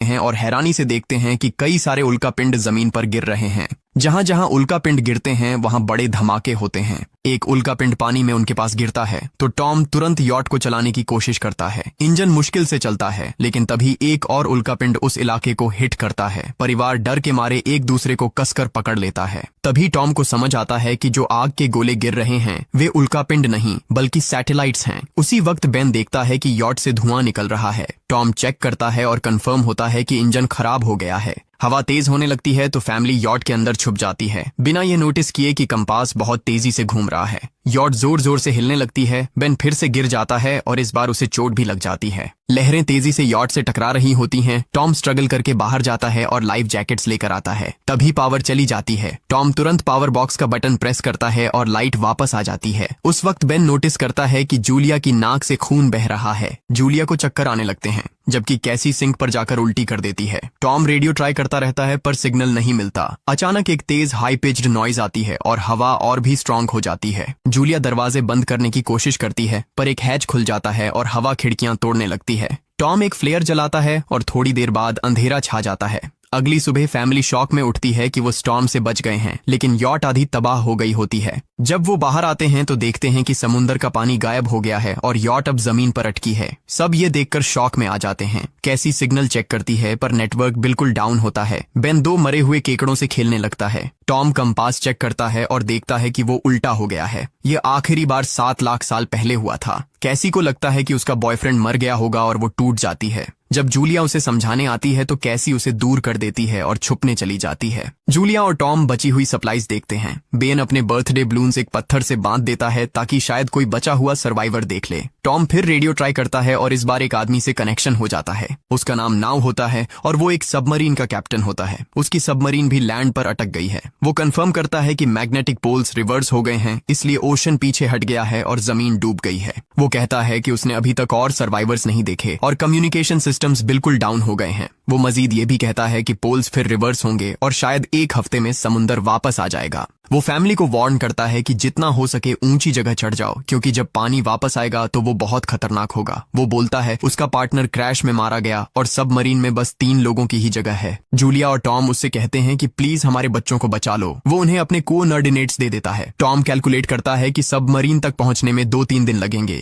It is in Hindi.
हैं और हैरानी से देखते हैं कि कई सारे उल्कापिंड जमीन पर गिर रहे हैं। जहां जहां उल्कापिंड गिरते हैं वहां बड़े धमाके होते हैं। एक उल्कापिंड पानी में उनके पास गिरता है तो टॉम तुरंत यॉट को चलाने की कोशिश करता है। इंजन मुश्किल से चलता है, लेकिन तभी एक और उल्कापिंड उस इलाके को हिट करता है। परिवार डर के मारे एक दूसरे को कसकर पकड़ लेता है। तभी टॉम को समझ आता है कि जो आग के गोले गिर रहे हैं वे उल्कापिंड नहीं बल्कि सैटेलाइट्स हैं। उसी वक्त बेन देखता है कि यॉट से धुआं निकल रहा है। टॉम चेक करता है और कंफर्म होता है कि इंजन खराब हो गया है। हवा तेज होने लगती है तो फैमिली यॉट के अंदर छुप जाती है, बिना ये नोटिस किए कि कंपास बहुत तेजी से घूम रहा है। यॉट जोर जोर से हिलने लगती है। बेन फिर से गिर जाता है और इस बार उसे चोट भी लग जाती है। लहरें तेजी से यॉट से टकरा रही होती हैं। टॉम स्ट्रगल करके बाहर जाता है और लाइफ जैकेट्स लेकर आता है। तभी पावर चली जाती है। टॉम तुरंत पावर बॉक्स का बटन प्रेस करता है और लाइट वापस आ जाती है। उस वक्त बेन नोटिस करता है कि जूलिया की नाक से खून बह रहा है। जूलिया को चक्कर आने लगते हैं, जबकि कैसी सिंक पर जाकर उल्टी कर देती है। टॉम रेडियो ट्राई करता रहता है पर सिग्नल नहीं मिलता। अचानक एक तेज हाई पिच्ड नॉइज आती है और हवा और भी स्ट्रांग हो जाती है। जूलिया दरवाजे बंद करने की कोशिश करती है पर एक हैच खुल जाता है और हवा खिड़कियां तोड़ने लगती है। टॉम एक फ्लेयर जलाता है और थोड़ी देर बाद अंधेरा छा जाता है। अगली सुबह फैमिली शॉक में उठती है कि वो स्टॉर्म से बच गए हैं, लेकिन यॉट आधी तबाह हो गई होती है। जब वो बाहर आते हैं तो देखते हैं कि समुंदर का पानी गायब हो गया है और यॉट अब जमीन पर अटकी है। सब ये देखकर शॉक में आ जाते हैं। कैसी सिग्नल चेक करती है पर नेटवर्क बिल्कुल डाउन होता है। बेन दो मरे हुए केकड़ों से खेलने लगता है। टॉम कंपास चेक करता है और देखता है कि वो उल्टा हो गया है। ये आखिरी बार 7 लाख साल पहले हुआ था। कैसी को लगता है कि उसका बॉयफ्रेंड मर गया होगा और वो टूट जाती है। जब जूलिया उसे समझाने आती है तो कैसी उसे दूर कर देती है और छुपने चली जाती है। जूलिया और टॉम बची हुई सप्लाईज देखते हैं। बेन अपने बर्थडे बलून्स एक पत्थर से बांध देता है ताकि शायद कोई बचा हुआ सर्वाइवर देख ले। टॉम फिर रेडियो ट्राई करता है और इस बार एक आदमी से कनेक्शन हो जाता है। उसका नाम नाव होता है और वो एक सबमरीन का कैप्टन होता है। उसकी सबमरीन भी लैंड पर अटक गई है। वो कंफर्म करता है कि मैग्नेटिक पोल्स रिवर्स हो गए हैं, इसलिए ओशन पीछे हट गया है और जमीन डूब गई है। वो कहता है कि उसने अभी तक और सर्वाइवर्स नहीं देखे और कम्युनिकेशन सिस्टम्स बिल्कुल डाउन हो गए हैं। वो मजीद ये भी कहता है कि पोल्स फिर रिवर्स होंगे और शायद एक हफ्ते में समुंदर वापस आ जाएगा। वो फैमिली को वार्न करता है कि जितना हो सके ऊंची जगह चढ़ जाओ, क्योंकि जब पानी वापस आएगा तो वो बहुत खतरनाक होगा। वो बोलता है उसका पार्टनर क्रैश में मारा गया और सबमरीन में बस 3 लोगों की ही जगह है। जूलिया और टॉम उससे कहते हैं कि प्लीज हमारे बच्चों को बचा लो। वो उन्हें अपने कोऑर्डिनेट्स दे देता है। टॉम कैलकुलेट करता है कि सबमरीन तक पहुंचने में 2-3 दिन लगेंगे।